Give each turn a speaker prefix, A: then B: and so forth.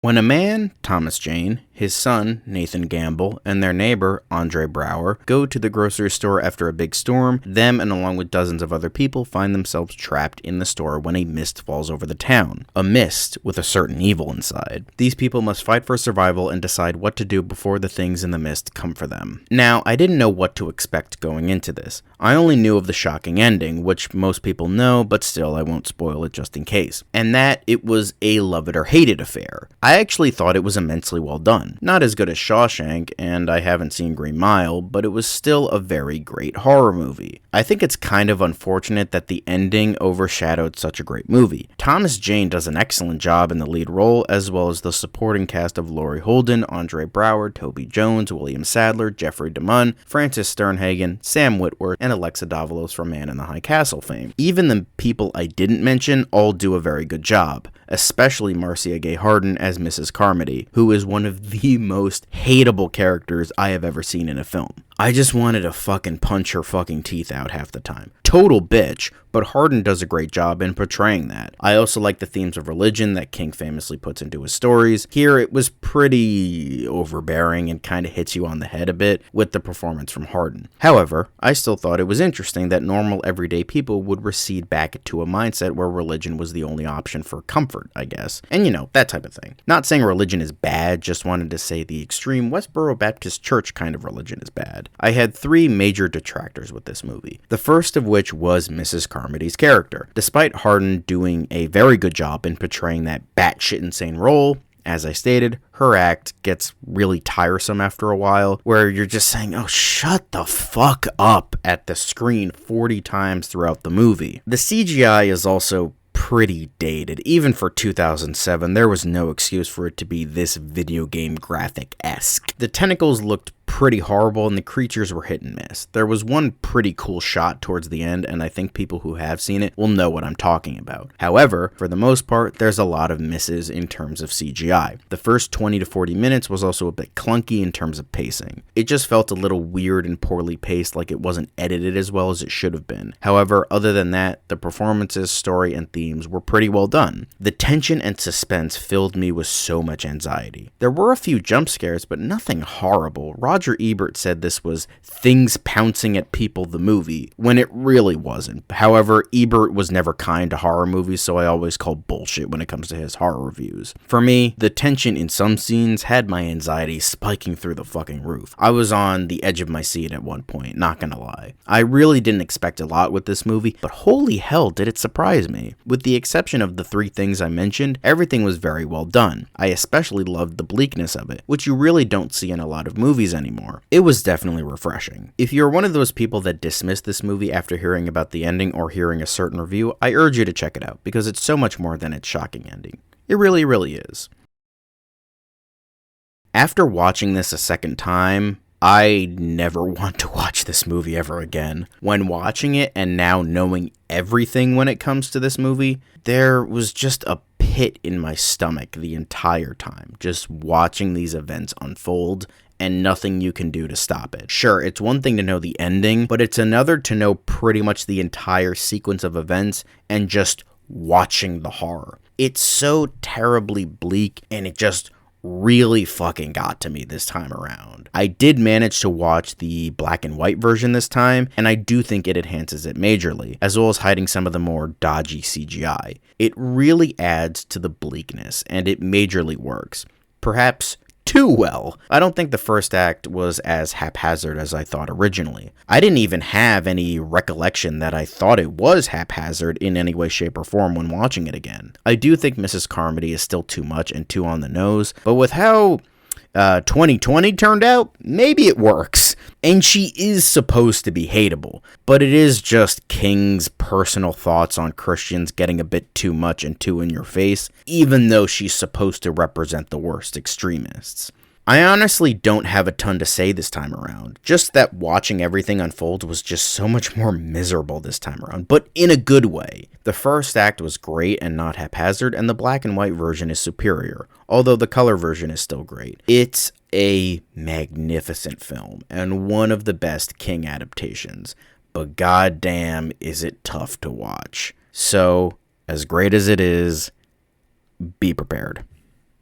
A: When a man, Thomas Jane, his son, Nathan Gamble, and their neighbor, Andre Brower, go to the grocery store after a big storm, them and along with dozens of other people find themselves trapped in the store when a mist falls over the town. A mist with a certain evil inside. These people must fight for survival and decide what to do before the things in the mist come for them. Now, I didn't know what to expect going into this. I only knew of the shocking ending, which most people know, but still I won't spoil it just in case. And that it was a love it or hate it affair. I actually thought it was immensely well done. Not as good as Shawshank, and I haven't seen Green Mile, but it was still a very great horror movie. I think it's kind of unfortunate that the ending overshadowed such a great movie. Thomas Jane does an excellent job in the lead role, as well as the supporting cast of Laurie Holden, Andre Brower, Toby Jones, William Sadler, Jeffrey DeMunn, Francis Sternhagen, Sam Witwer, and Alexa Davalos from Man in the High Castle fame. Even the people I didn't mention all do a very good job, especially Marcia Gay Harden as Mrs. Carmody, who is one of the most hateable characters I have ever seen in a film. I just wanted to fucking punch her fucking teeth out half the time. Total bitch, but Harden does a great job in portraying that. I also like the themes of religion that King famously puts into his stories. Here it was pretty overbearing and kind of hits you on the head a bit with the performance from Harden. However, I still thought it was interesting that normal everyday people would recede back to a mindset where religion was the only option for comfort, I guess. And that type of thing. Not saying religion is bad, just wanted to say the extreme Westboro Baptist Church kind of religion is bad. I had 3 major detractors with this movie. The first of which was Mrs. Carmody's character. Despite Harden doing a very good job in portraying that batshit insane role, as I stated, her act gets really tiresome after a while, where you're just saying, oh, shut the fuck up at the screen 40 times throughout the movie. The CGI is also pretty dated. Even for 2007, there was no excuse for it to be this video game graphic-esque. The tentacles looked pretty horrible and the creatures were hit and miss. There was one pretty cool shot towards the end, and I think people who have seen it will know what I'm talking about. However, for the most part, there's a lot of misses in terms of CGI. The first 20 to 40 minutes was also a bit clunky in terms of pacing. It just felt a little weird and poorly paced, like it wasn't edited as well as it should have been. However, other than that, the performances, story, and themes were pretty well done. The tension and suspense filled me with so much anxiety. There were a few jump scares, but nothing horrible. Roger Ebert said this was things pouncing at people the movie, when it really wasn't. However, Ebert was never kind to horror movies, so I always call bullshit when it comes to his horror reviews. For me, the tension in some scenes had my anxiety spiking through the fucking roof. I was on the edge of my seat at one point, not gonna lie. I really didn't expect a lot with this movie, but holy hell did it surprise me. With the exception of the 3 things I mentioned, everything was very well done. I especially loved the bleakness of it, which you really don't see in a lot of movies anymore. It was definitely refreshing. If you're one of those people that dismiss this movie after hearing about the ending or hearing a certain review, I urge you to check it out, because it's so much more than its shocking ending. It really, really is. After watching this a second time, I never want to watch this movie ever again. When watching it and now knowing everything when it comes to this movie, there was just a pit in my stomach the entire time, just watching these events unfold and nothing you can do to stop it. Sure, it's one thing to know the ending, but it's another to know pretty much the entire sequence of events and just watching the horror. It's so terribly bleak, and it just really fucking got to me this time around. I did manage to watch the black and white version this time, and I do think it enhances it majorly, as well as hiding some of the more dodgy CGI. It really adds to the bleakness, and it majorly works. Perhaps too well. I don't think the first act was as haphazard as I thought originally. I didn't even have any recollection that I thought it was haphazard in any way, shape, or form when watching it again. I do think Mrs. Carmody is still too much and too on the nose, but with how 2020 turned out, maybe it works. And she is supposed to be hateable, but it is just King's personal thoughts on Christians getting a bit too much and too in your face, even though she's supposed to represent the worst extremists. I honestly don't have a ton to say this time around, just that watching everything unfold was just so much more miserable this time around, but in a good way. The first act was great and not haphazard, and the black and white version is superior, although the color version is still great. It's a magnificent film, and one of the best King adaptations, but goddamn is it tough to watch. So, as great as it is, be prepared.